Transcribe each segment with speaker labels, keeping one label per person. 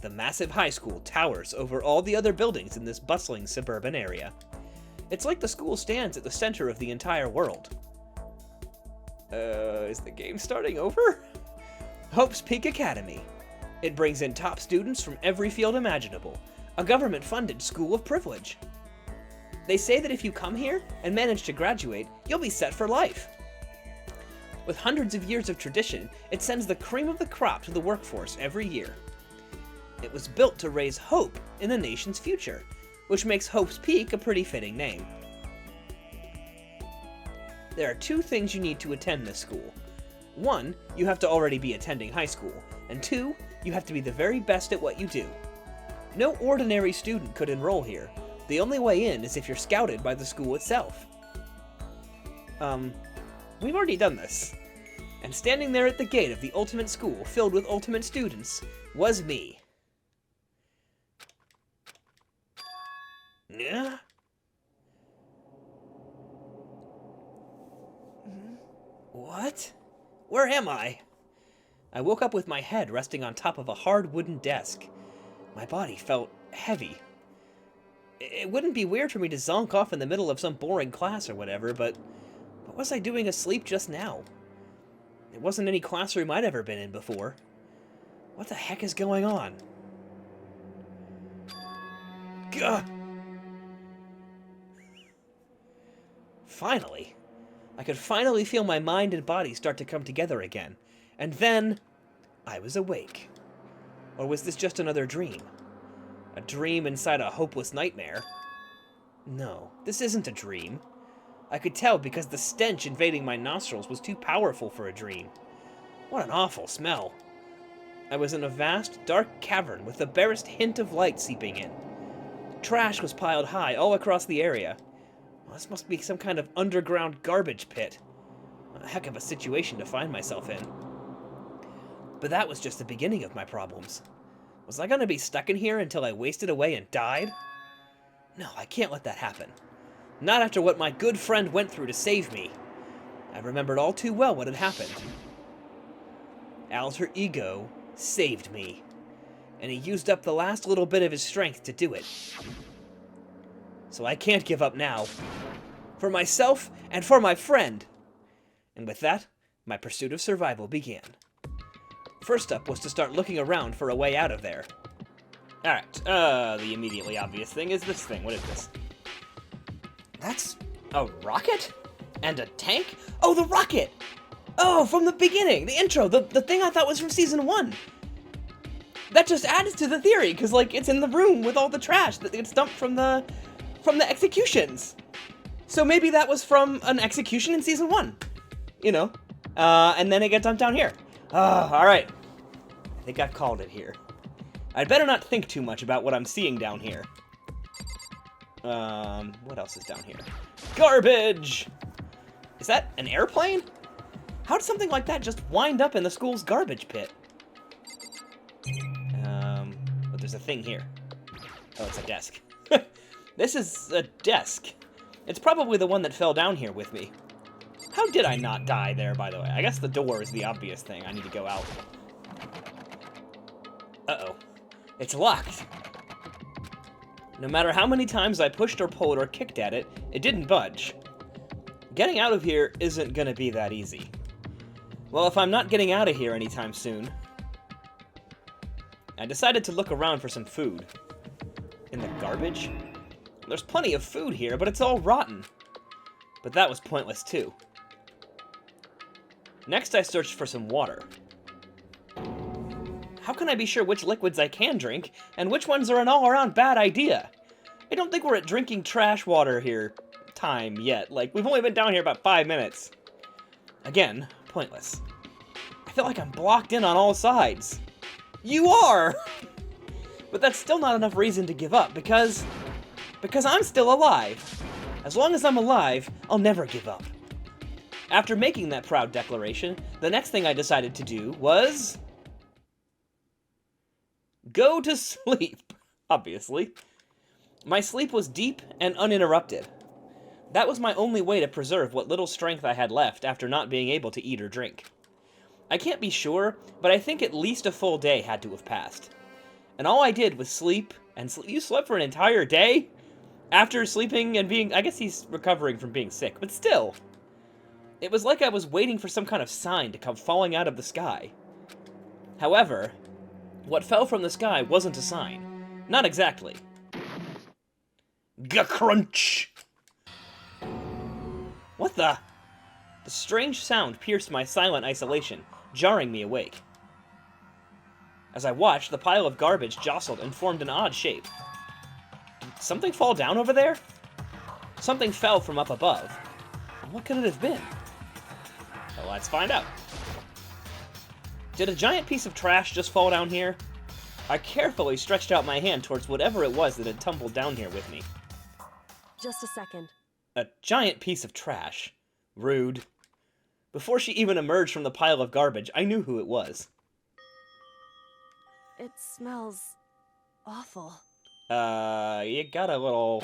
Speaker 1: the massive high school towers over all the other buildings in this bustling suburban area. It's like the school stands at the center of the entire world. Is the game starting over? Hope's Peak Academy. It brings in top students from every field imaginable, a government-funded school of privilege. They say that if you come here and manage to graduate, you'll be set for life. With hundreds of years of tradition, it sends the cream of the crop to the workforce every year. It was built to raise hope in the nation's future, which makes Hope's Peak a pretty fitting name. There are 2 things you need to attend this school. 1, you have to already be attending high school, and 2, you have to be the very best at what you do. No ordinary student could enroll here. The only way in is if you're scouted by the school itself. We've already done this. And standing there at the gate of the ultimate school filled with ultimate students was me. Yeah? What? Where am I? I woke up with my head resting on top of a hard wooden desk. My body felt heavy. It wouldn't be weird for me to zonk off in the middle of some boring class or whatever, but what was I doing asleep just now? It wasn't any classroom I'd ever been in before. What the heck is going on? Gah! Finally. I could finally feel my mind and body start to come together again. And then, I was awake. Or was this just another dream? A dream inside a hopeless nightmare? No, this isn't a dream. I could tell because the stench invading my nostrils was too powerful for a dream. What an awful smell. I was in a vast, dark cavern with the barest hint of light seeping in. Trash was piled high all across the area. Well, this must be some kind of underground garbage pit. A heck of a situation to find myself in. But that was just the beginning of my problems. Was I gonna be stuck in here until I wasted away and died? No, I can't let that happen. Not after what my good friend went through to save me. I remembered all too well what had happened. Alter Ego saved me, and he used up the last little bit of his strength to do it. So I can't give up now. For myself and for my friend. And with that, my pursuit of survival began. First up was to start looking around for a way out of there. Alright, the immediately obvious thing is this thing. What is this? That's a rocket? And a tank? Oh, the rocket! Oh, from the beginning, the intro, the thing I thought was from Season 1. That just adds to the theory, because, like, it's in the room with all the trash that gets dumped from the executions. So maybe that was from an execution in Season 1. You know? And then it gets dumped down here. Alright. I think I've called it here. I'd better not think too much about what I'm seeing down here. What else is down here? Garbage! Is that an airplane? How did something like that just wind up in the school's garbage pit? But there's a thing here. Oh, it's a desk. This is a desk. It's probably the one that fell down here with me. How did I not die there, by the way? I guess the door is the obvious thing. I need to go out. Uh-oh. It's locked. No matter how many times I pushed or pulled or kicked at it, it didn't budge. Getting out of here isn't gonna be that easy. Well, if I'm not getting out of here anytime soon, I decided to look around for some food. In the garbage? There's plenty of food here, but it's all rotten. But that was pointless too. Next I searched for some water. How can I be sure which liquids I can drink, and which ones are an all-around bad idea? I don't think we're at drinking trash water here time yet. Like, we've only been down here about 5 minutes. Again, pointless. I feel like I'm blocked in on all sides. You are! But that's still not enough reason to give up, because I'm still alive. As long as I'm alive, I'll never give up. After making that proud declaration, the next thing I decided to do was go to sleep, obviously. My sleep was deep and uninterrupted. That was my only way to preserve what little strength I had left after not being able to eat or drink. I can't be sure, but I think at least a full day had to have passed. And all I did was sleep, and you slept for an entire day? After sleeping and being... I guess he's recovering from being sick, but still. It was like I was waiting for some kind of sign to come falling out of the sky. However, what fell from the sky wasn't a sign. Not exactly. Ga-crunch! What the? The strange sound pierced my silent isolation, jarring me awake. As I watched, the pile of garbage jostled and formed an odd shape. Did something fall down over there? Something fell from up above. What could it have been? Well, let's find out. Did a giant piece of trash just fall down here? I carefully stretched out my hand towards whatever it was that had tumbled down here with me.
Speaker 2: Just a second.
Speaker 1: A giant piece of trash. Rude. Before she even emerged from the pile of garbage, I knew who it was.
Speaker 2: It smells awful.
Speaker 1: You got a little...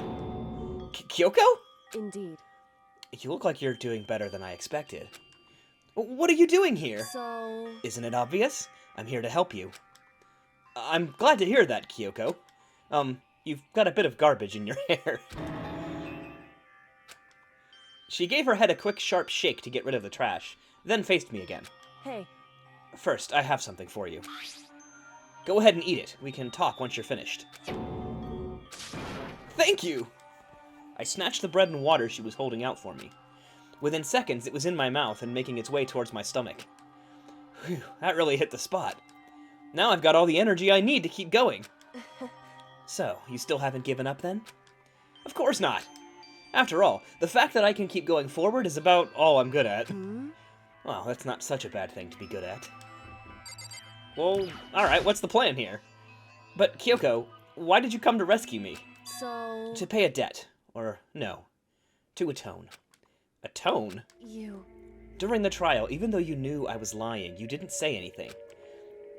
Speaker 1: Kyoko?
Speaker 2: Indeed.
Speaker 1: You look like you're doing better than I expected. What are you doing here?
Speaker 2: So...
Speaker 1: Isn't it obvious? I'm here to help you. I'm glad to hear that, Kyoko. You've got a bit of garbage in your hair. She gave her head a quick, sharp shake to get rid of the trash, then faced me again.
Speaker 2: Hey.
Speaker 1: First, I have something for you. Go ahead and eat it. We can talk once you're finished. Thank you! I snatched the bread and water she was holding out for me. Within seconds, it was in my mouth and making its way towards my stomach. Whew, that really hit the spot. Now I've got all the energy I need to keep going. So, you still haven't given up then? Of course not! After all, the fact that I can keep going forward is about all I'm good at. Well, that's not such a bad thing to be good at. Well, alright, what's the plan here? But, Kyoko, why did you come to rescue me?
Speaker 2: So...
Speaker 1: To pay a debt. Or, no. To atone. Atone?
Speaker 2: You...
Speaker 1: During the trial, even though you knew I was lying, you didn't say anything.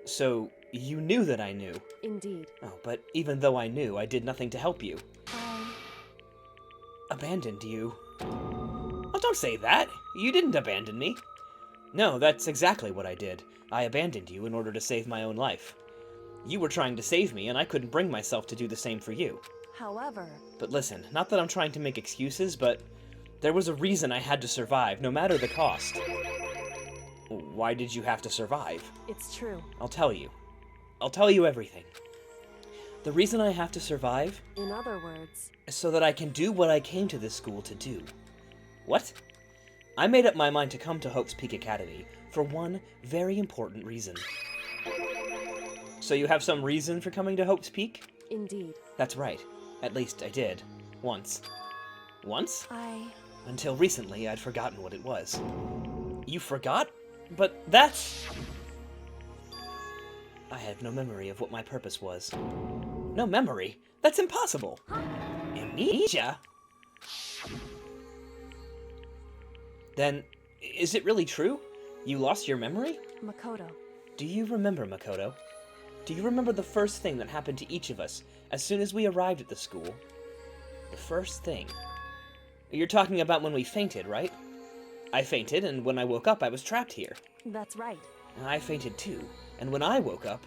Speaker 1: So, you knew that I knew.
Speaker 2: Indeed.
Speaker 1: Oh, but even though I knew, I did nothing to help you. Abandoned you. Oh, don't say that! You didn't abandon me. No, that's exactly what I did. I abandoned you in order to save my own life. You were trying to save me, and I couldn't bring myself to do the same for you.
Speaker 2: However...
Speaker 1: But listen, not that I'm trying to make excuses, but there was a reason I had to survive, no matter the cost. Why did you have to survive?
Speaker 2: It's true.
Speaker 1: I'll tell you. I'll tell you everything. The reason I have to survive...
Speaker 2: In other words...
Speaker 1: So that I can do what I came to this school to do. What? I made up my mind to come to Hope's Peak Academy for one very important reason. So you have some reason for coming to Hope's Peak?
Speaker 2: Indeed.
Speaker 1: That's right. At least I did. Once. Once? Until recently, I'd forgotten what it was. You forgot? But that's... I had no memory of what my purpose was. No memory? That's impossible! Amnesia? Then, is it really true? You lost your memory?
Speaker 2: Makoto.
Speaker 1: Do you remember, Makoto? Do you remember the first thing that happened to each of us as soon as we arrived at the school? The first thing. You're talking about when we fainted, right? I fainted, and when I woke up, I was trapped here.
Speaker 2: That's right.
Speaker 1: I fainted too, and when I woke up,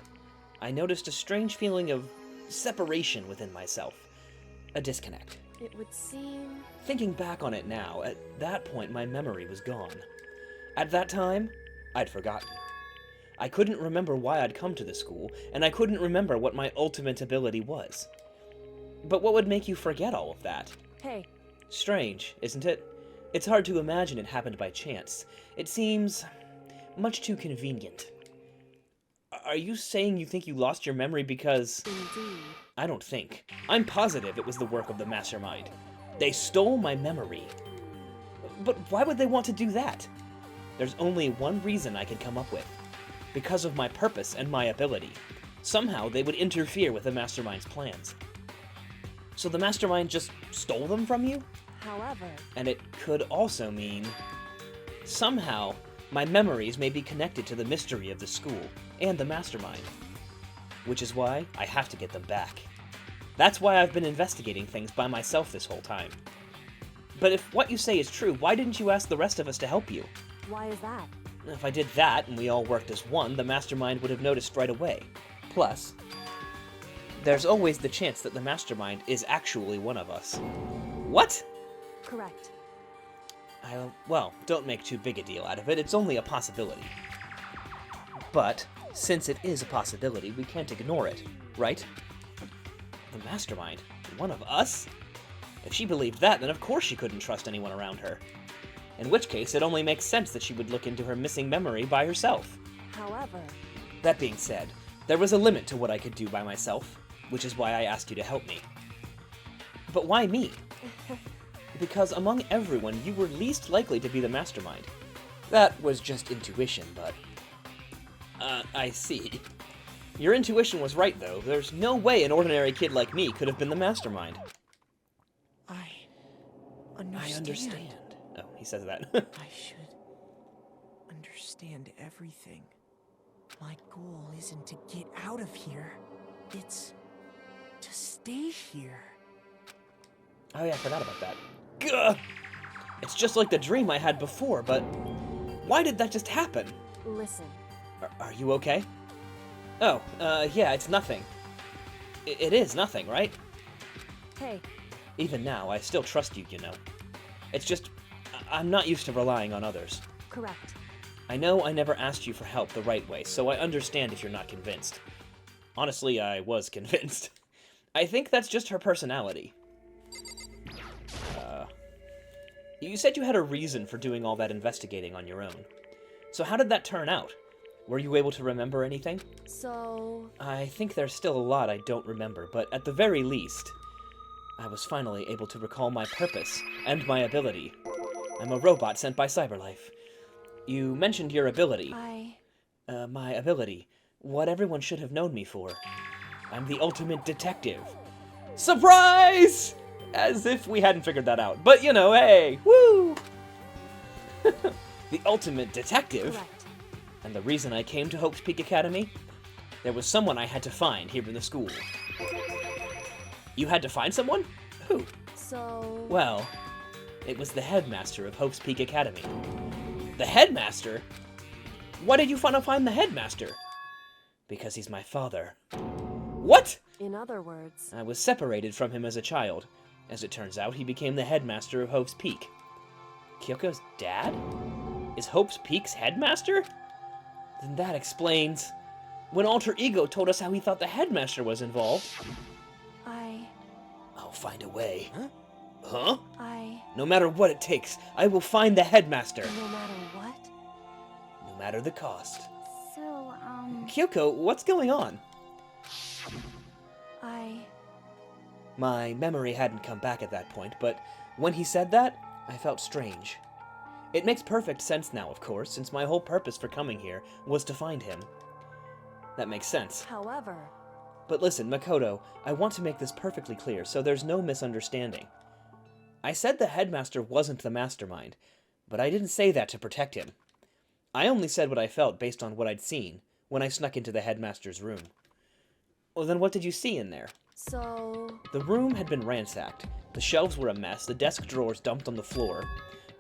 Speaker 1: I noticed a strange feeling of separation within myself. A disconnect.
Speaker 2: It would seem...
Speaker 1: Thinking back on it now, at that point my memory was gone. At that time, I'd forgotten. I couldn't remember why I'd come to the school, and I couldn't remember what my ultimate ability was. But what would make you forget all of that?
Speaker 2: Hey.
Speaker 1: Strange, isn't it? It's hard to imagine it happened by chance. It seems much too convenient. Are you saying you think you lost your memory because...
Speaker 2: Indeed.
Speaker 1: I don't think. I'm positive it was the work of the mastermind. They stole my memory. But why would they want to do that? There's only one reason I could come up with. Because of my purpose and my ability. Somehow they would interfere with the mastermind's plans. So the mastermind just stole them from you?
Speaker 2: However...
Speaker 1: And it could also mean... Somehow, my memories may be connected to the mystery of the school and the mastermind. Which is why I have to get them back. That's why I've been investigating things by myself this whole time. But if what you say is true, why didn't you ask the rest of us to help you?
Speaker 2: Why is that?
Speaker 1: If I did that and we all worked as one, the mastermind would have noticed right away. Plus, there's always the chance that the mastermind is actually one of us. What?
Speaker 2: Correct.
Speaker 1: Well, don't make too big a deal out of it. It's only a possibility. But, since it is a possibility, we can't ignore it, right? The mastermind? One of us? If she believed that, then of course she couldn't trust anyone around her. In which case, it only makes sense that she would look into her missing memory by herself.
Speaker 2: However...
Speaker 1: That being said, there was a limit to what I could do by myself, which is why I asked you to help me. But why me? Because among everyone, you were least likely to be the mastermind. That was just intuition, but... I see. Your intuition was right, though. There's no way an ordinary kid like me could have been the mastermind.
Speaker 3: I
Speaker 1: I understand. Oh, he says that.
Speaker 3: I should understand everything. My goal isn't to get out of here. It's to stay here.
Speaker 1: Oh yeah, I forgot about that. Gah! It's just like the dream I had before, but why did that just happen?
Speaker 2: Listen.
Speaker 1: Are you okay? Oh, yeah, it's nothing. It is nothing, right?
Speaker 2: Hey.
Speaker 1: Even now, I still trust you, you know. It's just, I'm not used to relying on others.
Speaker 2: Correct.
Speaker 1: I know I never asked you for help the right way, so I understand if you're not convinced. Honestly, I was convinced. I think that's just her personality. You said you had a reason for doing all that investigating on your own. So how did that turn out? Were you able to remember anything?
Speaker 2: So...
Speaker 1: I think there's still a lot I don't remember, but at the very least, I was finally able to recall my purpose and my ability. I'm a robot sent by Cyberlife. You mentioned your ability. My ability. What everyone should have known me for. I'm the ultimate detective. Surprise! As if we hadn't figured that out. But, you know, hey, woo! The ultimate detective?
Speaker 2: Correct.
Speaker 1: And the reason I came to Hope's Peak Academy? There was someone I had to find here in the school. You had to find someone? Who?
Speaker 2: So...
Speaker 1: Well, it was the headmaster of Hope's Peak Academy. The headmaster? Why did you want to find the headmaster? Because he's my father. What?
Speaker 2: In other words...
Speaker 1: I was separated from him as a child. As it turns out, he became the headmaster of Hope's Peak. Kyoko's dad? Is Hope's Peak's headmaster? Then that explains... When Alter Ego told us how he thought the headmaster was involved... I'll find a way. Huh? No matter what it takes, I will find the headmaster.
Speaker 2: No matter what?
Speaker 1: No matter the cost.
Speaker 2: So,
Speaker 1: Kyoko, what's going on?
Speaker 2: I...
Speaker 1: My memory hadn't come back at that point, but when he said that, I felt strange. It makes perfect sense now, of course, since my whole purpose for coming here was to find him. That makes sense.
Speaker 2: However...
Speaker 1: But listen, Makoto, I want to make this perfectly clear, so there's no misunderstanding. I said the headmaster wasn't the mastermind, but I didn't say that to protect him. I only said what I felt based on what I'd seen when I snuck into the headmaster's room. Well, then what did you see in there?
Speaker 2: So...
Speaker 1: The room had been ransacked. The shelves were a mess, the desk drawers dumped on the floor.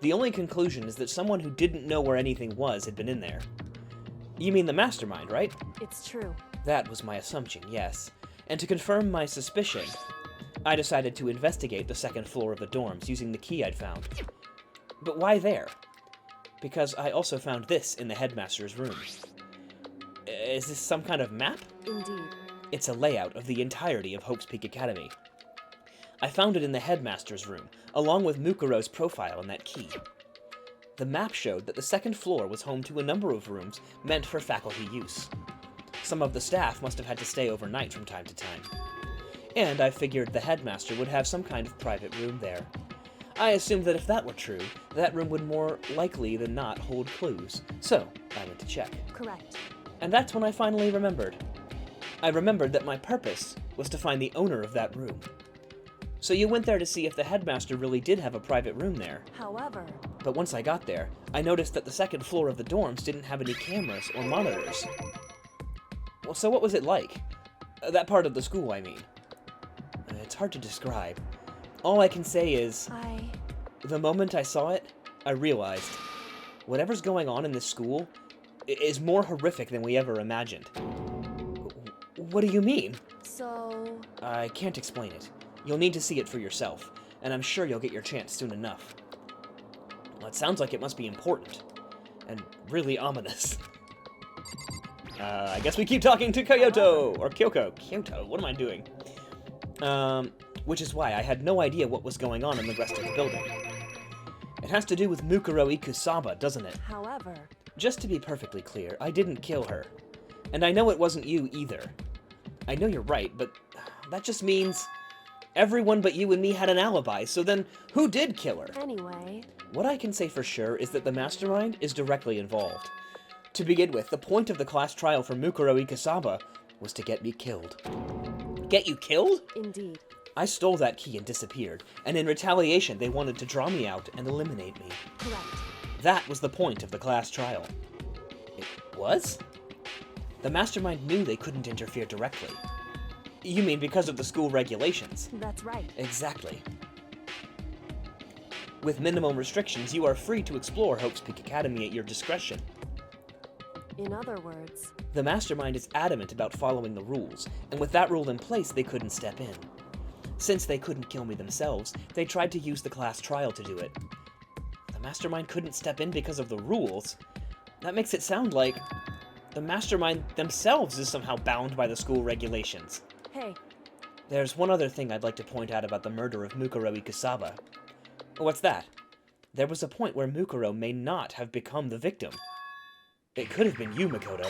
Speaker 1: The only conclusion is that someone who didn't know where anything was had been in there. You mean the mastermind, right?
Speaker 2: It's true.
Speaker 1: That was my assumption, yes. And to confirm my suspicion, I decided to investigate the second floor of the dorms using the key I'd found. But why there? Because I also found this in the headmaster's room. Is this some kind of map?
Speaker 2: Indeed.
Speaker 1: It's a layout of the entirety of Hope's Peak Academy. I found it in the headmaster's room, along with Mukuro's profile and that key. The map showed that the second floor was home to a number of rooms meant for faculty use. Some of the staff must have had to stay overnight from time to time. And I figured the headmaster would have some kind of private room there. I assumed that if that were true, that room would more likely than not hold clues. So, I went to check.
Speaker 2: Correct.
Speaker 1: And that's when I finally remembered. I remembered that my purpose was to find the owner of that room. So you went there to see if the headmaster really did have a private room there.
Speaker 2: However...
Speaker 1: But once I got there, I noticed that the second floor of the dorms didn't have any cameras or monitors. Well, so what was it like? That part of the school, I mean. It's hard to describe. All I can say is... The moment I saw it, I realized whatever's going on in this school is more horrific than we ever imagined. What do you mean?
Speaker 2: So,
Speaker 1: I can't explain it. You'll need to see it for yourself, and I'm sure you'll get your chance soon enough. Well, it sounds like it must be important. And really ominous. I guess we keep talking to Kyoto! Or Kyoko. Kyoto, what am I doing? Which is why I had no idea what was going on in the rest of the building. It has to do with Mukuro Ikusaba, doesn't it?
Speaker 2: however,
Speaker 1: Just to be perfectly clear, I didn't kill her. And I know it wasn't you either. I know you're right, but that just means everyone but you and me had an alibi, so then who did kill her?
Speaker 2: anyway,
Speaker 1: What I can say for sure is that the mastermind is directly involved. To begin with, the point of the class trial for Mukuro Ikusaba was to get me killed. Get you killed?
Speaker 2: indeed.
Speaker 1: I stole that key and disappeared, and in retaliation they wanted to draw me out and eliminate me.
Speaker 2: Correct.
Speaker 1: That was the point of the class trial. It was? The mastermind knew they couldn't interfere directly. You mean because of the school regulations?
Speaker 2: That's right.
Speaker 1: Exactly. With minimum restrictions, you are free to explore Hope's Peak Academy at your discretion.
Speaker 2: In other words,
Speaker 1: The mastermind is adamant about following the rules, and with that rule in place, they couldn't step in. Since they couldn't kill me themselves, they tried to use the class trial to do it. The mastermind couldn't step in because of the rules. That makes it sound like the mastermind themselves is somehow bound by the school regulations.
Speaker 2: hey,
Speaker 1: There's one other thing I'd like to point out about the murder of Mukuro Ikusaba. What's that? There was a point where Mukuro may not have become the victim. It could have been you, Makoto.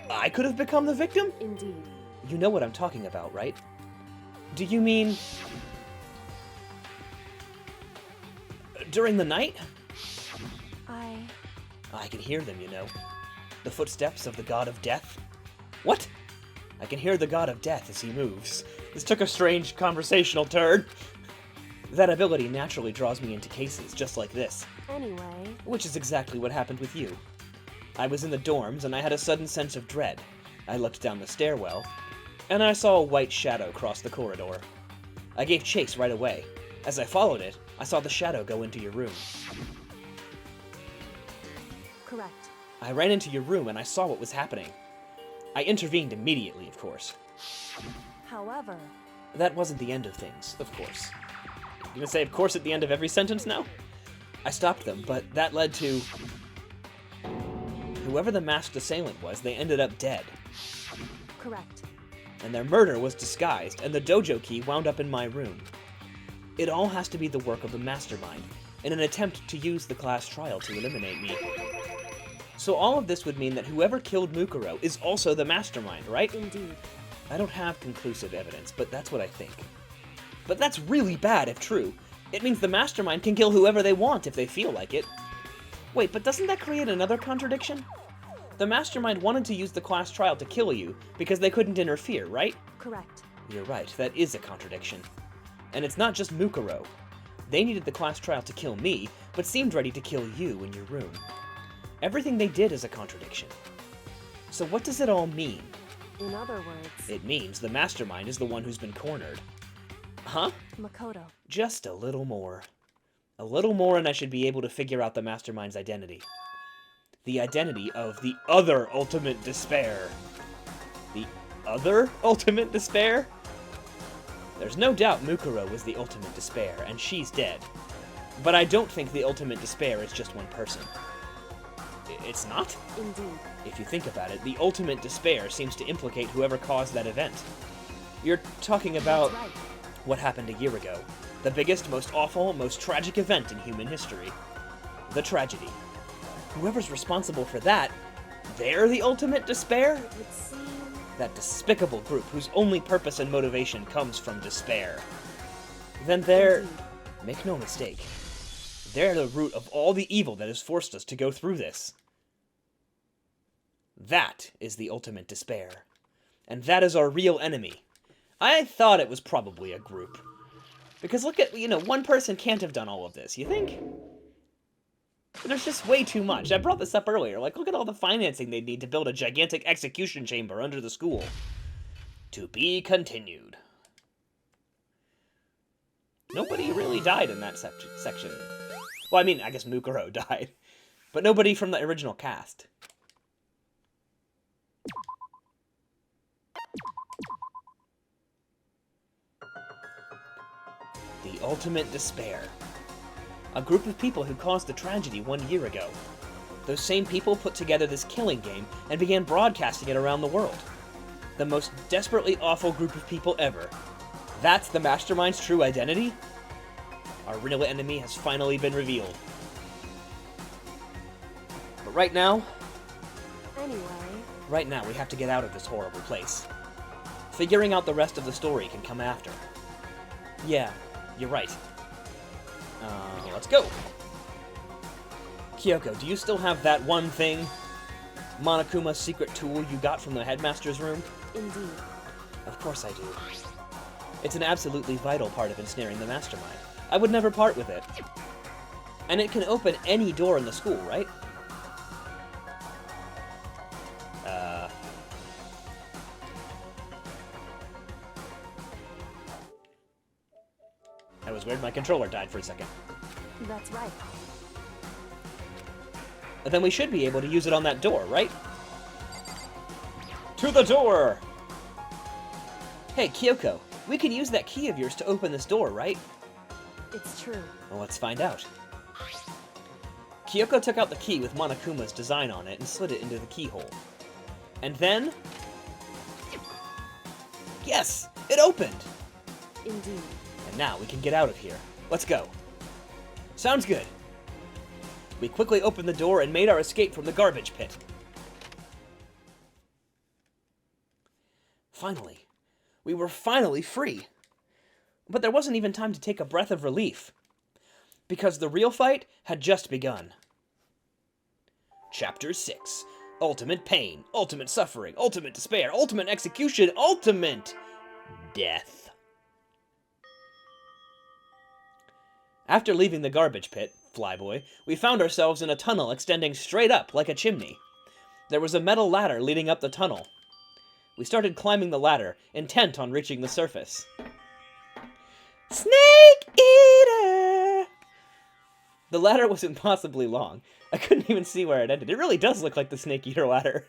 Speaker 1: I could have become the victim?
Speaker 2: indeed.
Speaker 1: You know what I'm talking about, right? Do you mean... during the night? I can hear them, you know. The footsteps of the god of death. What? I can hear the god of death as he moves. This took a strange conversational turn. That ability naturally draws me into cases just like this.
Speaker 2: Anyway,
Speaker 1: Which is exactly what happened with you. I was in the dorms and I had a sudden sense of dread. I looked down the stairwell, and I saw a white shadow cross the corridor. I gave chase right away. As I followed it, I saw the shadow go into your room.
Speaker 2: correct.
Speaker 1: I ran into your room and I saw what was happening. I intervened immediately, of course.
Speaker 2: However,
Speaker 1: That wasn't the end of things, of course. You gonna say of course at the end of every sentence now? I stopped them, but that led to... whoever the masked assailant was, they ended up dead.
Speaker 2: correct.
Speaker 1: And their murder was disguised, and the dojo key wound up in my room. It all has to be the work of the mastermind, in an attempt to use the class trial to eliminate me. So all of this would mean that whoever killed Mukuro is also the mastermind, right?
Speaker 2: Indeed.
Speaker 1: I don't have conclusive evidence, but that's what I think. But that's really bad if true. It means the mastermind can kill whoever they want if they feel like it. Wait, but doesn't that create another contradiction? The mastermind wanted to use the class trial to kill you because they couldn't interfere, right?
Speaker 2: Correct.
Speaker 1: You're right, that is a contradiction. And it's not just Mukuro. They needed the class trial to kill me, but seemed ready to kill you in your room. Everything they did is a contradiction. So what does it all mean?
Speaker 2: In other words,
Speaker 1: It means the mastermind is the one who's been cornered. Huh?
Speaker 2: Makoto.
Speaker 1: Just a little more. A little more and I should be able to figure out the mastermind's identity. The identity of the other ultimate despair. The other ultimate despair? There's no doubt Mukuro was the ultimate despair, and she's dead. But I don't think the ultimate despair is just one person. It's not?
Speaker 2: Indeed.
Speaker 1: If you think about it, the ultimate despair seems to implicate whoever caused that event. You're talking about
Speaker 2: That's right.
Speaker 1: what happened a year ago. The biggest, most awful, most tragic event in human history. The tragedy. Whoever's responsible for that, they're the ultimate despair?
Speaker 2: It would seem
Speaker 1: That despicable group whose only purpose and motivation comes from despair. Then they're...
Speaker 2: Indeed.
Speaker 1: Make no mistake. They're the root of all the evil that has forced us to go through this. That is the ultimate despair. And that is our real enemy. I thought it was probably a group. Because look at, one person can't have done all of this, you think? There's just way too much. I brought this up earlier. Like, look at all the financing they'd need to build a gigantic execution chamber under the school. To be continued. Nobody really died in that section. Well, I mean, I guess Mukuro died. But nobody from the original cast. The ultimate despair. A group of people who caused the tragedy 1 year ago. Those same people put together this killing game and began broadcasting it around the world. The most desperately awful group of people ever. That's the Mastermind's true identity? Our real enemy has finally been revealed. But right now, we have to get out of this horrible place. Figuring out the rest of the story can come after. Yeah, you're right. Let's go. Kyoko, do you still have that one thing? Monokuma's secret tool you got from the headmaster's room?
Speaker 2: Indeed.
Speaker 1: Of course I do. It's an absolutely vital part of ensnaring the Mastermind. I would never part with it. And it can open any door in the school, right? That was weird. My controller died for a second.
Speaker 2: That's right.
Speaker 1: But then we should be able to use it on that door, right? To the door! Hey, Kyoko, we can use that key of yours to open this door, right?
Speaker 2: It's true.
Speaker 1: Well, let's find out. Kyoko took out the key with Monokuma's design on it and slid it into the keyhole. And then... Yes! It opened!
Speaker 2: Indeed.
Speaker 1: And now we can get out of here. Let's go. Sounds good. We quickly opened the door and made our escape from the garbage pit. Finally. We were finally free. But there wasn't even time to take a breath of relief. Because the real fight had just begun. Chapter 6. Ultimate pain, ultimate suffering, ultimate despair, ultimate execution, ultimate death. After leaving the garbage pit, Flyboy, we found ourselves in a tunnel extending straight up like a chimney. There was a metal ladder leading up the tunnel. We started climbing the ladder, intent on reaching the surface. Snake Eater! The ladder was impossibly long. I couldn't even see where it ended. It really does look like the Snake Eater ladder.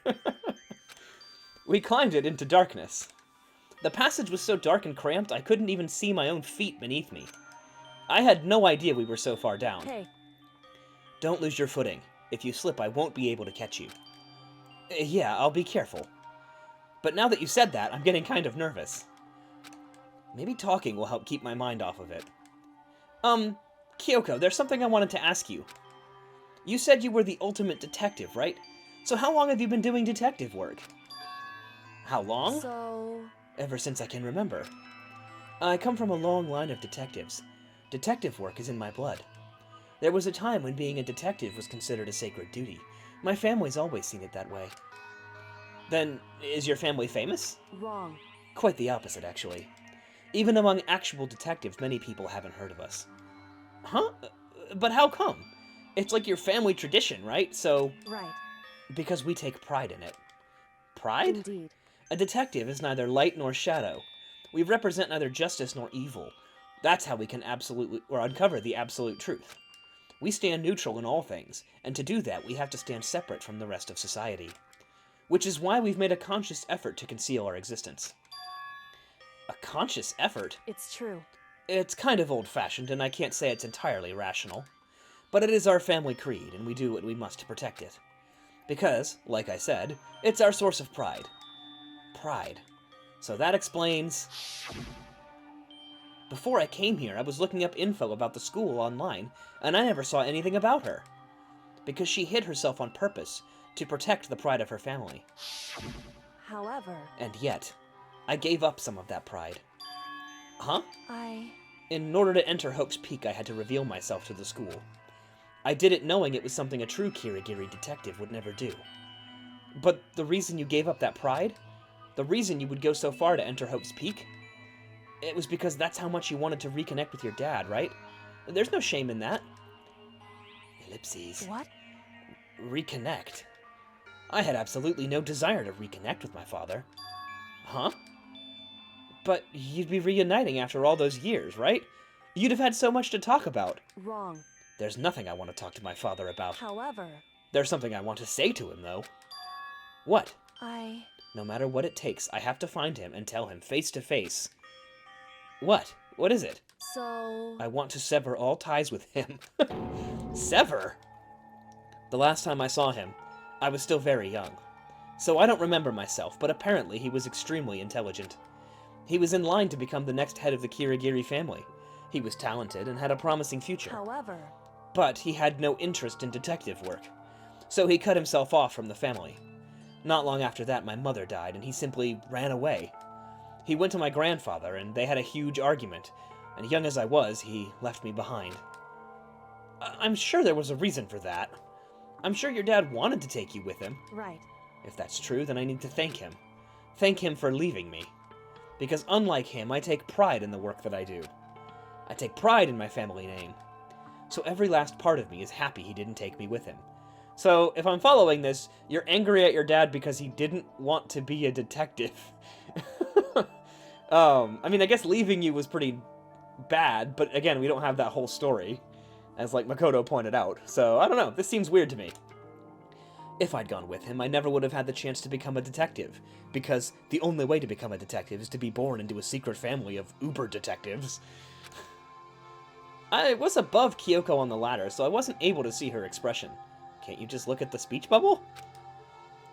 Speaker 1: We climbed it into darkness. The passage was so dark and cramped, I couldn't even see my own feet beneath me. I had no idea we were so far down.
Speaker 2: Hey.
Speaker 1: Don't lose your footing. If you slip, I won't be able to catch you. Yeah, I'll be careful. But now that you said that, I'm getting kind of nervous. Maybe talking will help keep my mind off of it. Kyoko, there's something I wanted to ask you. You said you were the ultimate detective, right? So how long have you been doing detective work? How long?
Speaker 2: So...
Speaker 1: Ever since I can remember. I come from a long line of detectives. Detective work is in my blood. There was a time when being a detective was considered a sacred duty. My family's always seen it that way. Then, is your family famous?
Speaker 2: Wrong.
Speaker 1: Quite the opposite, actually. Even among actual detectives, many people haven't heard of us. Huh? But how come? It's like your family tradition, right? So...
Speaker 2: Right.
Speaker 1: Because we take pride in it. Pride?
Speaker 2: Indeed.
Speaker 1: A detective is neither light nor shadow. We represent neither justice nor evil. That's how we can uncover the absolute truth. We stand neutral in all things, and to do that, we have to stand separate from the rest of society. Which is why we've made a conscious effort to conceal our existence. A conscious effort?
Speaker 2: It's true.
Speaker 1: It's kind of old-fashioned, and I can't say it's entirely rational. But it is our family creed, and we do what we must to protect it. Because, like I said, it's our source of pride. Pride. So that explains... Before I came here, I was looking up info about the school online, and I never saw anything about her. Because she hid herself on purpose, to protect the pride of her family.
Speaker 2: However...
Speaker 1: And yet, I gave up some of that pride. Huh? In order to enter Hope's Peak, I had to reveal myself to the school. I did it knowing it was something a true Kirigiri detective would never do. But the reason you gave up that pride? The reason you would go so far to enter Hope's Peak? It was because that's how much you wanted to reconnect with your dad, right? There's no shame in that. Ellipses.
Speaker 2: What?
Speaker 1: Reconnect. I had absolutely no desire to reconnect with my father. Huh? But you'd be reuniting after all those years, right? You'd have had so much to talk about.
Speaker 2: Wrong.
Speaker 1: There's nothing I want to talk to my father about.
Speaker 2: However...
Speaker 1: There's something I want to say to him, though. What? No matter what it takes, I have to find him and tell him face to face. What? What is it?
Speaker 2: So...
Speaker 1: I want to sever all ties with him. Sever? The last time I saw him, I was still very young. So I don't remember myself, but apparently he was extremely intelligent. He was in line to become the next head of the Kirigiri family. He was talented and had a promising future.
Speaker 2: However...
Speaker 1: But he had no interest in detective work. So he cut himself off from the family. Not long after that, my mother died, and he simply ran away. He went to my grandfather, and they had a huge argument, and young as I was, he left me behind. I'm sure there was a reason for that. I'm sure your dad wanted to take you with him.
Speaker 2: Right.
Speaker 1: If that's true, then I need to thank him. Thank him for leaving me. Because unlike him, I take pride in the work that I do. I take pride in my family name. So every last part of me is happy he didn't take me with him. So, if I'm following this, you're angry at your dad because he didn't want to be a detective. I mean, I guess leaving you was pretty bad, but again, we don't have that whole story, as like Makoto pointed out. So, I don't know, this seems weird to me. If I'd gone with him, I never would have had the chance to become a detective, because the only way to become a detective is to be born into a secret family of uber detectives. I was above Kyoko on the ladder, so I wasn't able to see her expression. Can't you just look at the speech bubble?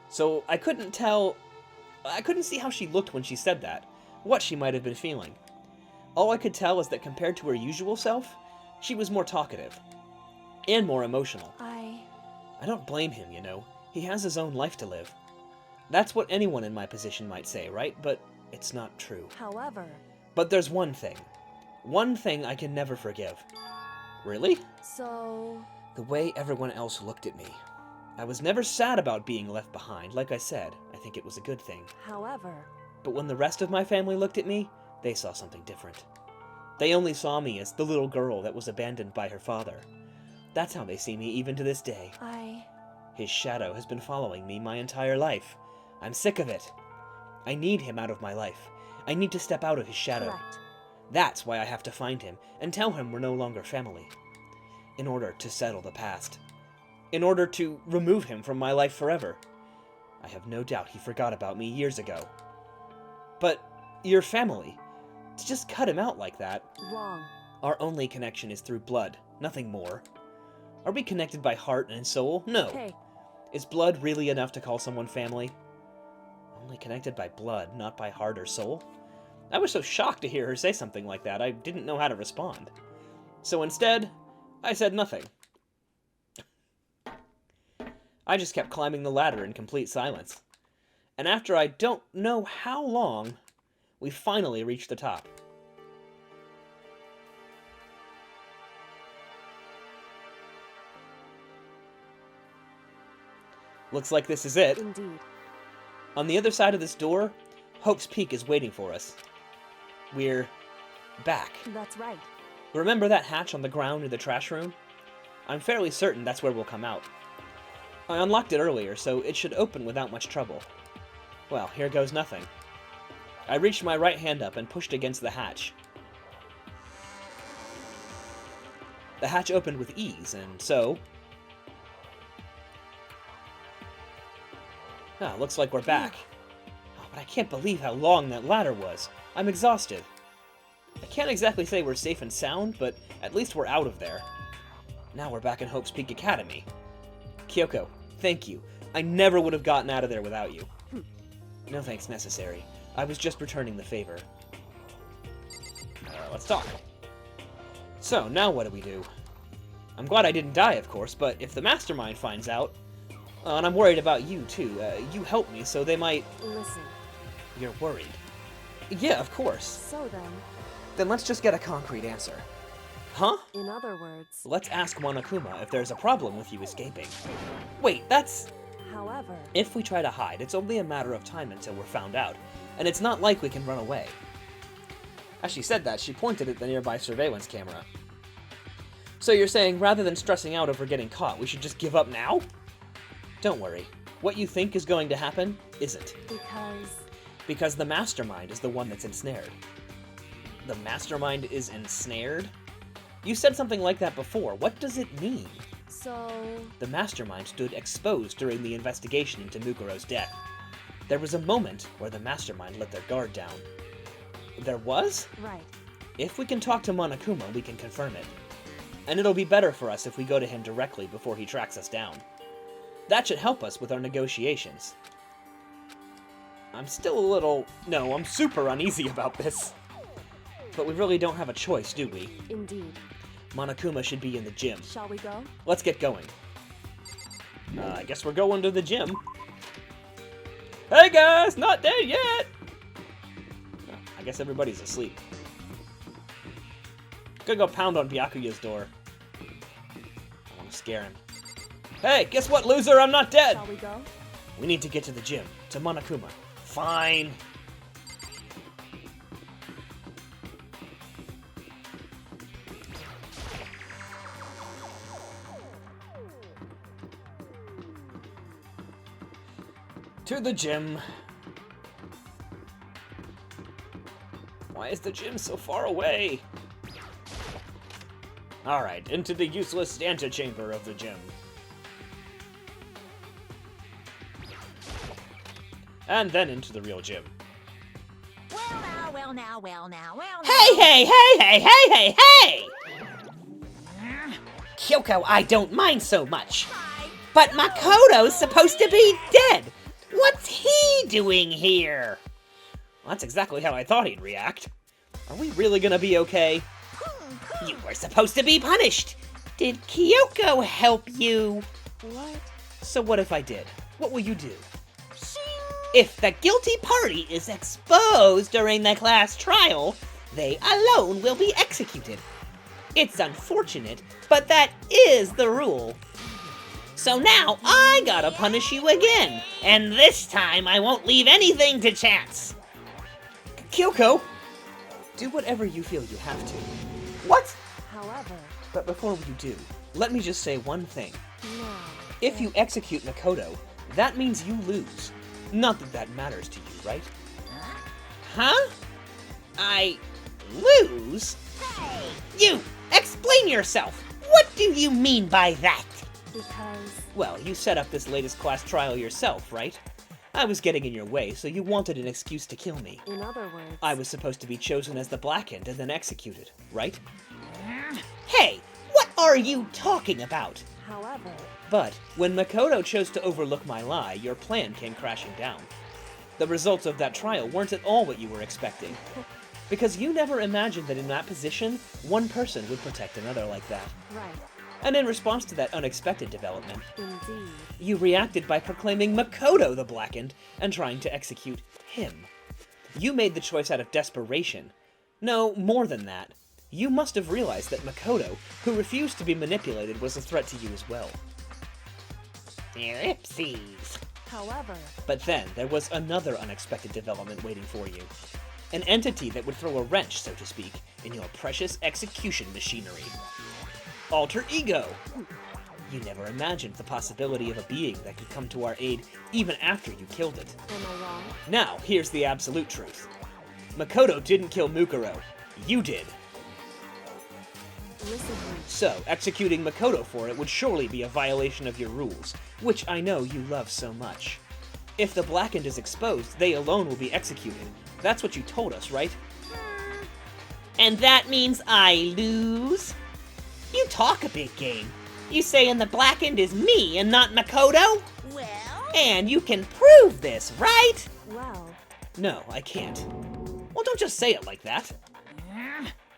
Speaker 1: So I couldn't see how she looked when she said that, what she might have been feeling. All I could tell is that compared to her usual self, she was more talkative, and more emotional. I don't blame him, you know. He has his own life to live. That's what anyone in my position might say, right? But it's not true.
Speaker 2: However...
Speaker 1: But there's one thing I can never forgive. Really?
Speaker 2: So...
Speaker 1: The way everyone else looked at me. I was never sad about being left behind. Like I said, I think it was a good thing.
Speaker 2: However...
Speaker 1: But when the rest of my family looked at me, they saw something different. They only saw me as the little girl that was abandoned by her father. That's how they see me even to this day. His shadow has been following me my entire life. I'm sick of it. I need him out of my life. I need to step out of his shadow.
Speaker 2: Correct.
Speaker 1: That's why I have to find him and tell him we're no longer family. In order to settle the past. In order to remove him from my life forever. I have no doubt he forgot about me years ago. But your family, to just cut him out like that.
Speaker 2: Wrong.
Speaker 1: Our only connection is through blood, nothing more. Are we connected by heart and soul? No.
Speaker 2: Okay.
Speaker 1: Is blood really enough to call someone family? Only connected by blood, not by heart or soul? I was so shocked to hear her say something like that, I didn't know how to respond. So instead, I said nothing. I just kept climbing the ladder in complete silence. And after I don't know how long, we finally reached the top. Looks like this is it.
Speaker 2: Indeed.
Speaker 1: On the other side of this door, Hope's Peak is waiting for us. We're back.
Speaker 2: That's right.
Speaker 1: Remember that hatch on the ground in the trash room? I'm fairly certain that's where we'll come out. I unlocked it earlier, so it should open without much trouble. Well, here goes nothing. I reached my right hand up and pushed against the hatch. The hatch opened with ease, and so... Ah, looks like we're back. Oh, but I can't believe how long that ladder was. I'm exhausted. I can't exactly say we're safe and sound, but at least we're out of there. Now we're back in Hope's Peak Academy. Kyoko, thank you. I never would have gotten out of there without you. No thanks necessary. I was just returning the favor. Let's talk. So, now what do we do? I'm glad I didn't die, of course, but if the Mastermind finds out... and I'm worried about you, too. You helped me, so they might...
Speaker 2: Listen.
Speaker 1: You're worried? Yeah, of course.
Speaker 2: So then...
Speaker 1: Then let's just get a concrete answer. Huh?
Speaker 2: In other words...
Speaker 1: Let's ask Monokuma if there's a problem with you escaping. Wait, that's...
Speaker 2: However...
Speaker 1: If we try to hide, it's only a matter of time until we're found out, and it's not like we can run away. As she said that, she pointed at the nearby surveillance camera. So you're saying, rather than stressing out over getting caught, we should just give up now? Don't worry. What you think is going to happen isn't. Because the Mastermind is the one that's ensnared. The Mastermind is ensnared? You said something like that before. What does it mean?
Speaker 2: So...
Speaker 1: The Mastermind stood exposed during the investigation into Mukuro's death. There was a moment where the Mastermind let their guard down. There was?
Speaker 2: Right.
Speaker 1: If we can talk to Monokuma, we can confirm it. And it'll be better for us if we go to him directly before he tracks us down. That should help us with our negotiations. I'm still a little... No, I'm super uneasy about this. But we really don't have a choice, do we?
Speaker 2: Indeed.
Speaker 1: Monokuma should be in the gym.
Speaker 2: Shall we go?
Speaker 1: Let's get going. I guess we're going to the gym. Hey guys, not dead yet! I guess everybody's asleep. Gonna go pound on Byakuya's door. I want to scare him. Hey, guess what, loser? I'm not dead!
Speaker 2: Shall we go?
Speaker 1: We need to get to the gym, to Monokuma. Fine. To the gym. Why is the gym so far away? Alright, into the useless antechamber of the gym. And then into the real gym.
Speaker 4: Well now.
Speaker 1: Hey! Kyoko, I don't mind so much. But Makoto's supposed to be dead. What's he doing here? Well, that's exactly how I thought he'd react. Are we really gonna be okay? You were supposed to be punished. Did Kyoko help you?
Speaker 2: What?
Speaker 1: So what if I did? What will you do? If the guilty party is exposed during the class trial, they alone will be executed. It's unfortunate, but that is the rule. So now I gotta punish you again, and this time I won't leave anything to chance. Kyoko, do whatever you feel you have to. What?
Speaker 2: However,
Speaker 1: But before you do, let me just say one thing.
Speaker 2: no.
Speaker 1: If you execute Makoto, that means you lose. Not that that matters to you, right? Huh? I lose? You! Explain yourself! What do you mean by that?
Speaker 2: Because
Speaker 1: Well, you set up this latest class trial yourself, right? I was getting in your way, so you wanted an excuse to kill me.
Speaker 2: in other words,
Speaker 1: I was supposed to be chosen as the Blackened and then executed, right? Hey, what are you talking about?
Speaker 2: however,
Speaker 1: But when Makoto chose to overlook my lie, your plan came crashing down. The results of that trial weren't at all what you were expecting. Because you never imagined that in that position, one person would protect another like that.
Speaker 2: right,
Speaker 1: And in response to that unexpected development,
Speaker 2: indeed.
Speaker 1: you reacted by proclaiming Makoto the Blackened and trying to execute him. You made the choice out of desperation. No, more than that. You must have realized that Makoto, who refused to be manipulated, was a threat to you as well. Ellipses.
Speaker 2: However,
Speaker 1: But then, there was another unexpected development waiting for you. An entity that would throw a wrench, so to speak, in your precious execution machinery. Alter Ego! You never imagined the possibility of a being that could come to our aid even after you killed it.
Speaker 2: am I wrong?
Speaker 1: Now, here's the absolute truth. Makoto didn't kill Mukuro. You did.
Speaker 2: Listen to me.
Speaker 1: So, executing Makoto for it would surely be a violation of your rules, which I know you love so much. If the Blackened is exposed, they alone will be executed. That's what you told us, right? And that means I lose? You talk a big game. You saying the Blackened is me and not Makoto?
Speaker 4: Well,
Speaker 1: And you can prove this, right?
Speaker 2: Well,
Speaker 1: No, I can't. Well, don't just say it like that.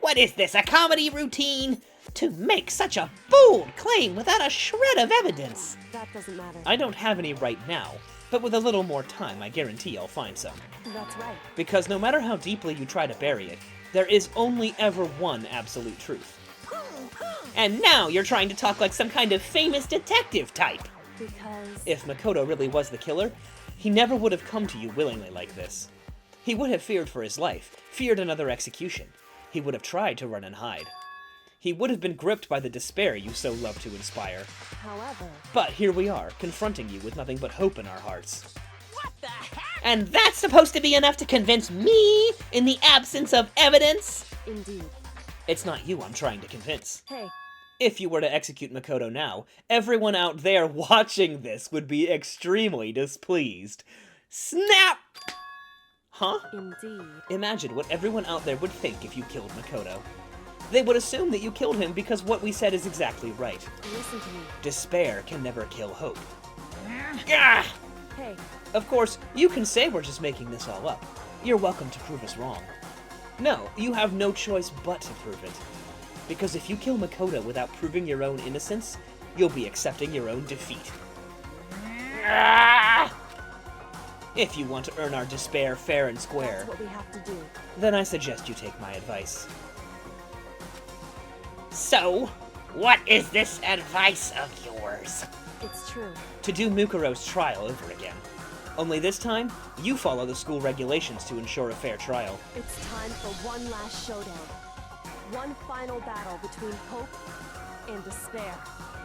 Speaker 1: What is this, a comedy routine? To make such a bold claim without a shred of evidence.
Speaker 2: that doesn't matter.
Speaker 1: I don't have any right now, but with a little more time, I guarantee I'll find some.
Speaker 2: That's right.
Speaker 1: Because no matter how deeply you try to bury it, there is only ever one absolute truth. And now you're trying to talk like some kind of famous detective type.
Speaker 2: Because
Speaker 1: If Makoto really was the killer, he never would have come to you willingly like this. He would have feared for his life, feared another execution. He would have tried to run and hide. He would have been gripped by the despair you so love to inspire.
Speaker 2: however,
Speaker 1: But here we are, confronting you with nothing but hope in our hearts.
Speaker 4: what the heck?
Speaker 1: And that's supposed to be enough to convince me in the absence of evidence?
Speaker 2: indeed.
Speaker 1: It's not you I'm trying to convince.
Speaker 2: Hey,
Speaker 1: If you were to execute Makoto now, everyone out there watching this would be extremely displeased. Snap! Huh?
Speaker 2: Indeed.
Speaker 1: Imagine what everyone out there would think if you killed Makoto. They would assume that you killed him because what we said is exactly right.
Speaker 2: Listen to me.
Speaker 1: Despair can never kill hope. Gah!
Speaker 2: Hey,
Speaker 1: Of course, you can say we're just making this all up. You're welcome to prove us wrong. No, you have no choice but to prove it. Because if you kill Makoto without proving your own innocence, you'll be accepting your own defeat. Ah! If you want to earn our despair fair and square,
Speaker 2: that's what we have to do.
Speaker 1: then I suggest you take my advice.
Speaker 5: So, what is this advice of yours?
Speaker 2: It's true.
Speaker 1: To do Mukuro's trial over again. Only this time, you follow the school regulations to ensure a fair trial.
Speaker 2: It's time for one last showdown. One final battle between hope and despair.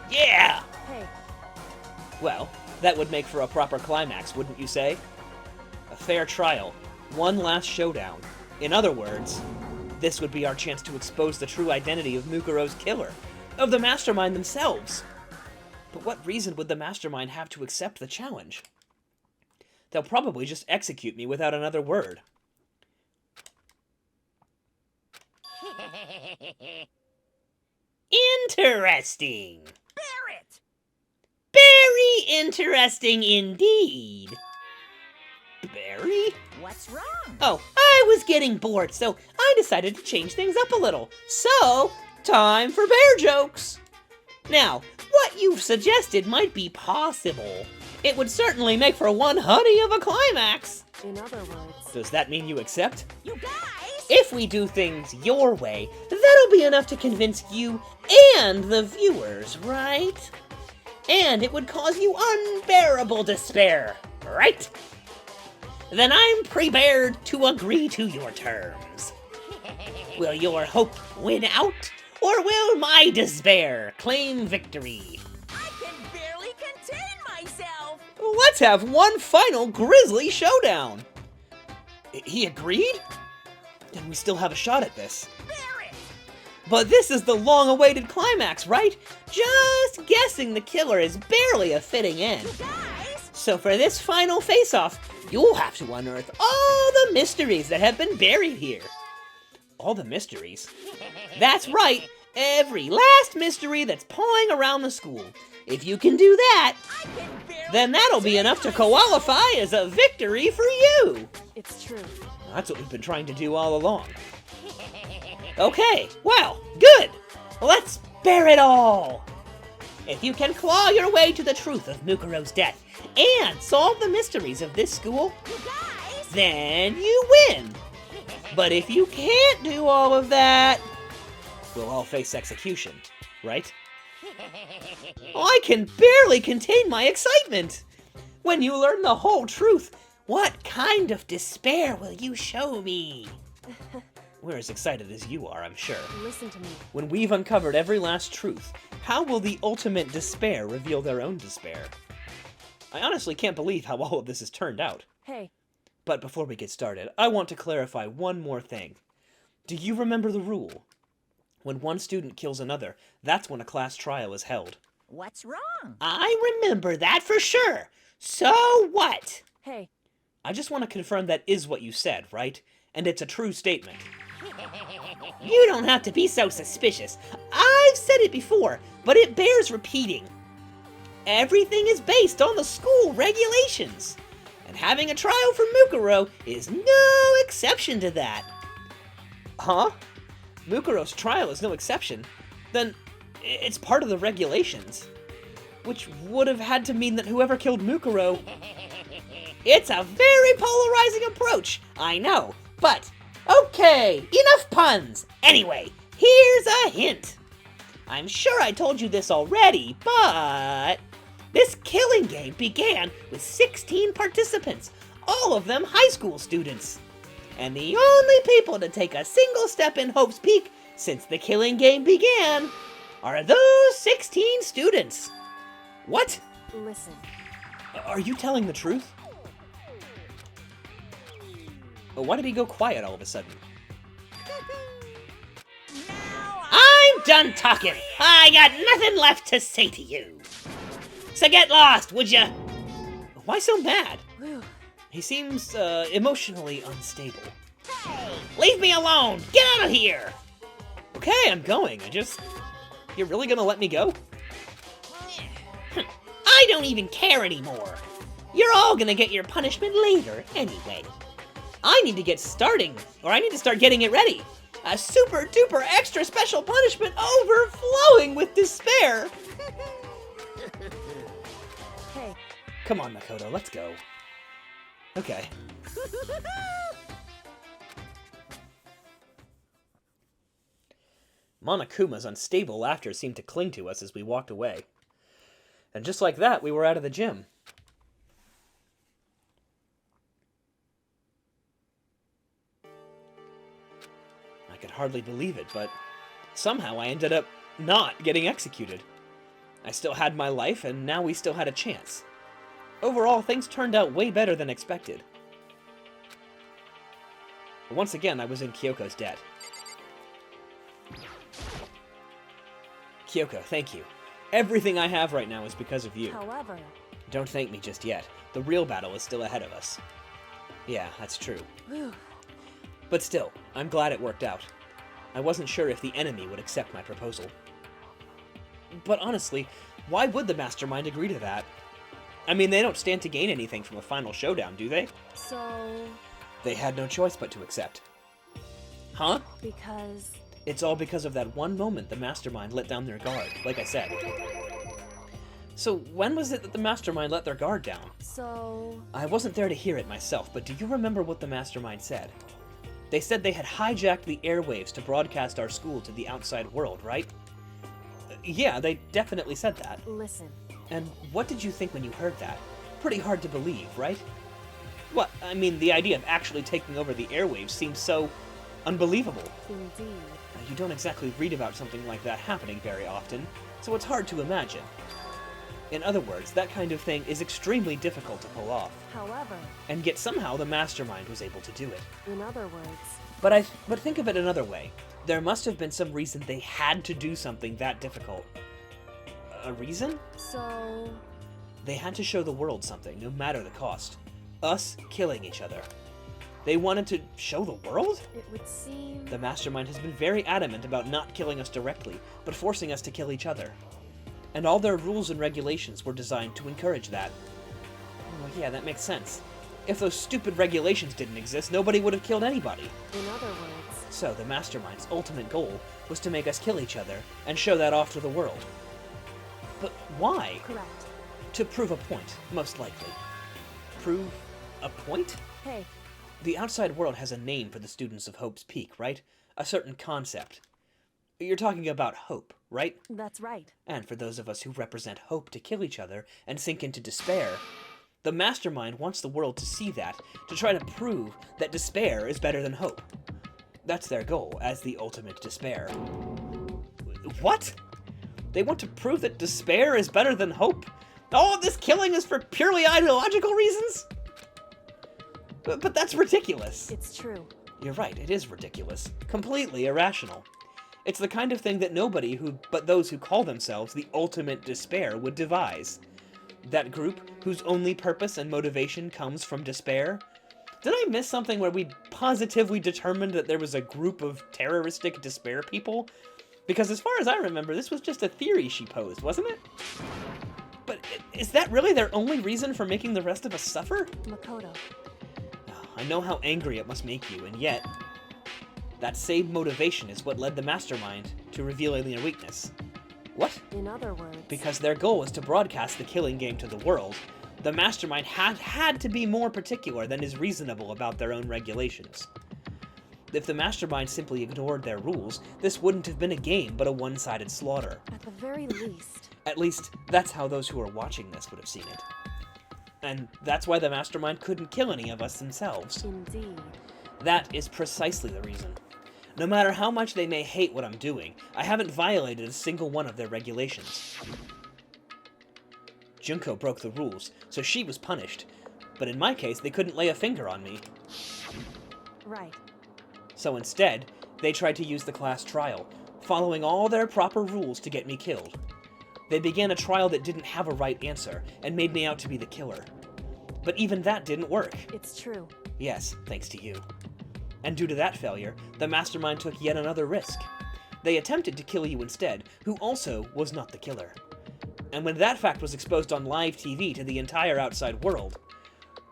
Speaker 5: Yeah!
Speaker 2: Hey,
Speaker 1: Well, that would make for a proper climax, wouldn't you say? A fair trial. One last showdown. In other words, this would be our chance to expose the true identity of Mukuro's killer, of the mastermind themselves. But what reason would the mastermind have to accept the challenge? They'll probably just execute me without another word.
Speaker 5: Interesting.
Speaker 4: Barrett!
Speaker 5: Very interesting indeed.
Speaker 1: Barry?
Speaker 4: What's wrong?
Speaker 5: Oh, I was getting bored, so I decided to change things up a little.
Speaker 1: So, time for bear jokes!
Speaker 5: Now, what you've suggested might be possible. It would certainly make for one honey of a climax.
Speaker 2: in other words,
Speaker 1: Does that mean you accept?
Speaker 4: You guys!
Speaker 5: If we do things your way, that'll be enough to convince you and the viewers, right? And it would cause you unbearable despair, right? Then I'm prepared to agree to your terms. Will your hope win out, or will my despair claim victory?
Speaker 4: I can barely contain myself!
Speaker 1: Let's have one final grisly showdown! He agreed? Then we still have a shot at this.
Speaker 4: Barrett!
Speaker 1: But this is the long-awaited climax, right? Just guessing the killer is barely a fitting end.
Speaker 4: Guys!
Speaker 5: So for this final face-off, you'll have to unearth all the mysteries that have been buried here.
Speaker 1: All the mysteries.
Speaker 5: That's right, every last mystery that's pawing around the school. If you can do that,
Speaker 4: I can barely
Speaker 5: then that'll be enough to qualify as a victory for you.
Speaker 2: it's true.
Speaker 1: That's what we've been trying to do all along.
Speaker 5: Okay, well, good. Let's bear it all. If you can claw your way to the truth of Mukuro's death and solve the mysteries of this school,
Speaker 4: You guys!
Speaker 5: then you win. But if you can't do all of that,
Speaker 1: We'll all face execution, right?
Speaker 5: I can barely contain my excitement. When you learn the whole truth, what kind of despair will you show me?
Speaker 1: We're as excited as you are, I'm sure.
Speaker 2: Listen to me.
Speaker 1: When we've uncovered every last truth, how will the ultimate despair reveal their own despair? I honestly can't believe how all of this has turned out.
Speaker 2: Hey,
Speaker 1: But before we get started, I want to clarify one more thing. Do you remember the rule? When one student kills another, that's when a class trial is held.
Speaker 4: What's wrong?
Speaker 5: I remember that for sure. So what?
Speaker 2: hey,
Speaker 1: I just want to confirm that is what you said, right? And it's a true statement.
Speaker 5: You don't have to be so suspicious. I've said it before, but it bears repeating. Everything is based on the school regulations. And having a trial for Mukuro is no exception to that.
Speaker 1: Huh? Mukuro's trial is no exception. Then it's part of the regulations. Which would have had to mean that whoever killed Mukuro...
Speaker 5: It's a very polarizing approach, I know, but okay, enough puns. Anyway, here's a hint. I'm sure I told you this already, but this killing game began with 16 participants, all of them high school students. And the only people to take a single step in Hope's Peak since the killing game began are those 16 students. What?
Speaker 2: listen.
Speaker 1: Are you telling the truth? Why did he go quiet all of a sudden?
Speaker 4: Now
Speaker 5: I'm done talking. I got nothing left to say to you. So get lost, would ya?
Speaker 1: Why so mad?
Speaker 2: Whew.
Speaker 1: He seems, emotionally unstable.
Speaker 5: Leave me alone! Get out of here!
Speaker 1: Okay, I'm going. You're really gonna let me go?
Speaker 5: I don't even care anymore. You're all gonna get your punishment later, anyway. I need to get starting, or I need to start getting it ready. A super duper extra special punishment overflowing with despair.
Speaker 2: Hey,
Speaker 1: Come on, Makoto, let's go. Okay. Monokuma's unstable laughter seemed to cling to us as we walked away. And just like that, we were out of the gym. I could hardly believe it, but somehow I ended up not getting executed. I still had my life, and now we still had a chance. Overall, things turned out way better than expected. But once again, I was in Kyoko's debt. Kyoko, thank you. Everything I have right now is because of you.
Speaker 2: however,
Speaker 1: Don't thank me just yet. The real battle is still ahead of us. Yeah, that's true.
Speaker 2: whew,
Speaker 1: But still, I'm glad it worked out. I wasn't sure if the enemy would accept my proposal. But honestly, why would the Mastermind agree to that? I mean, they don't stand to gain anything from a final showdown, do they?
Speaker 2: so,
Speaker 1: They had no choice but to accept. Huh?
Speaker 2: because,
Speaker 1: It's all because of that one moment the Mastermind let down their guard, like I said. So, when was it that the Mastermind let their guard down?
Speaker 2: so,
Speaker 1: I wasn't there to hear it myself, but do you remember what the Mastermind said? They said they had hijacked the airwaves to broadcast our school to the outside world, right? Yeah, they definitely said that.
Speaker 2: listen,
Speaker 1: And what did you think when you heard that? Pretty hard to believe, right? What, I mean, the idea of actually taking over the airwaves seems so unbelievable.
Speaker 2: indeed.
Speaker 1: You don't exactly read about something like that happening very often, so it's hard to imagine. In other words, that kind of thing is extremely difficult to pull off,
Speaker 2: However,
Speaker 1: and yet somehow the Mastermind was able to do it.
Speaker 2: in other words,
Speaker 1: But think of it another way. There must have been some reason they had to do something that difficult. A reason?
Speaker 2: so,
Speaker 1: They had to show the world something, no matter the cost. Us killing each other. They wanted to show the world?
Speaker 2: it would seem,
Speaker 1: The Mastermind has been very adamant about not killing us directly, but forcing us to kill each other. And all their rules and regulations were designed to encourage that. Well, yeah, that makes sense. If those stupid regulations didn't exist, nobody would have killed anybody.
Speaker 2: in other words,
Speaker 1: So the Mastermind's ultimate goal was to make us kill each other and show that off to the world. But why?
Speaker 2: correct.
Speaker 1: To prove a point, most likely. Prove a point?
Speaker 2: Hey,
Speaker 1: The outside world has a name for the students of Hope's Peak, right? A certain concept. You're talking about hope, right?
Speaker 2: that's right.
Speaker 1: And for those of us who represent hope to kill each other and sink into despair, the Mastermind wants the world to see that, to try to prove that despair is better than hope. That's their goal, as the ultimate despair. What? They want to prove that despair is better than hope? All of this killing is for purely ideological reasons? But that's ridiculous.
Speaker 2: It's true.
Speaker 1: You're right, it is ridiculous. Completely irrational. It's the kind of thing that nobody but those who call themselves the ultimate despair would devise. That group whose only purpose and motivation comes from despair? Did I miss something where we positively determined that there was a group of terroristic despair people? Because as far as I remember, this was just a theory she posed, wasn't it? But is that really their only reason for making the rest of us suffer?
Speaker 2: Makoto,
Speaker 1: I know how angry it must make you, and yet, that same motivation is what led the Mastermind to revealing their weakness. What?
Speaker 2: in other words,
Speaker 1: Because their goal was to broadcast the killing game to the world, the Mastermind had to be more particular than is reasonable about their own regulations. If the Mastermind simply ignored their rules, this wouldn't have been a game but a one-sided slaughter.
Speaker 2: at the very least,
Speaker 1: At least, that's how those who are watching this would have seen it. And that's why the Mastermind couldn't kill any of us themselves.
Speaker 2: indeed.
Speaker 1: That is precisely the reason. No matter how much they may hate what I'm doing, I haven't violated a single one of their regulations. Junko broke the rules, so she was punished. But in my case, they couldn't lay a finger on me.
Speaker 2: Right.
Speaker 1: So instead, they tried to use the class trial, following all their proper rules to get me killed. They began a trial that didn't have a right answer, and made me out to be the killer. But even that didn't work.
Speaker 2: It's true.
Speaker 1: Yes, thanks to you. And due to that failure, the Mastermind took yet another risk. They attempted to kill you instead, who also was not the killer. And when that fact was exposed on live TV to the entire outside world,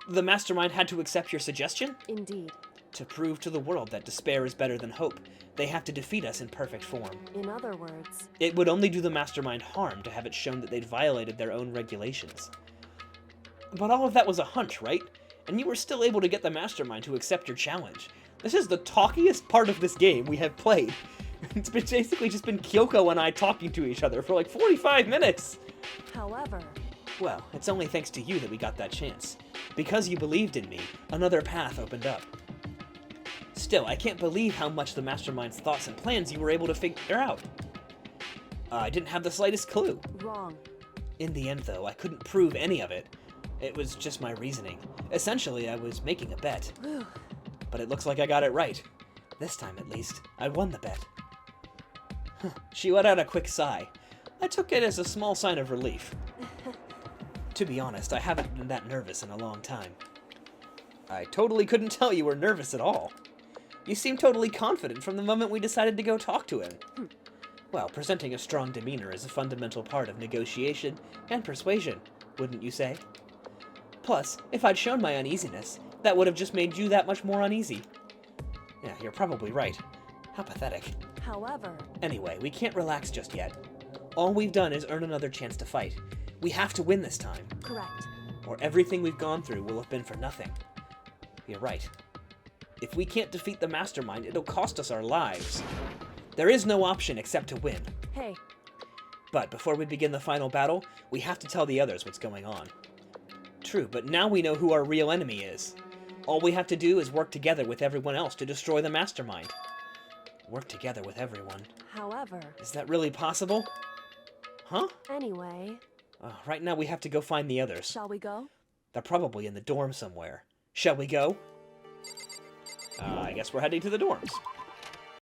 Speaker 1: the Mastermind had to accept your suggestion?
Speaker 2: Indeed.
Speaker 1: To prove to the world that despair is better than hope, they have to defeat us in perfect form.
Speaker 2: In other words,
Speaker 1: It would only do the Mastermind harm to have it shown that they'd violated their own regulations. But all of that was a hunch, right? And you were still able to get the Mastermind to accept your challenge. This is the talkiest part of this game we have played. It's basically just been Kyoko and I talking to each other for like 45 minutes!
Speaker 2: however,
Speaker 1: Well, it's only thanks to you that we got that chance. Because you believed in me, another path opened up. Still, I can't believe how much the Mastermind's thoughts and plans you were able to figure out. I didn't have the slightest clue.
Speaker 2: wrong.
Speaker 1: In the end, though, I couldn't prove any of it. It was just my reasoning. Essentially, I was making a bet.
Speaker 2: Whew.
Speaker 1: But it looks like I got it right. This time, at least, I won the bet. She let out a quick sigh. I took it as a small sign of relief. To be honest, I haven't been that nervous in a long time. I totally couldn't tell you were nervous at all. You seemed totally confident from the moment we decided to go talk to him. Well, presenting a strong demeanor is a fundamental part of negotiation and persuasion, wouldn't you say? Plus, if I'd shown my uneasiness, that would have just made you that much more uneasy. Yeah, you're probably right. How pathetic.
Speaker 2: However,
Speaker 1: Anyway, we can't relax just yet. All we've done is earn another chance to fight. We have to win this time,
Speaker 2: correct.
Speaker 1: or everything we've gone through will have been for nothing. You're right. If we can't defeat the Mastermind, it'll cost us our lives. There is no option except to win.
Speaker 2: Hey,
Speaker 1: But before we begin the final battle, we have to tell the others what's going on. True, but now we know who our real enemy is. All we have to do is work together with everyone else to destroy the Mastermind. Work together with everyone.
Speaker 2: however,
Speaker 1: Is that really possible? Huh?
Speaker 2: anyway,
Speaker 1: Right now we have to go find the others.
Speaker 2: shall we go?
Speaker 1: They're probably in the dorm somewhere. Shall we go? I guess we're heading to the dorms.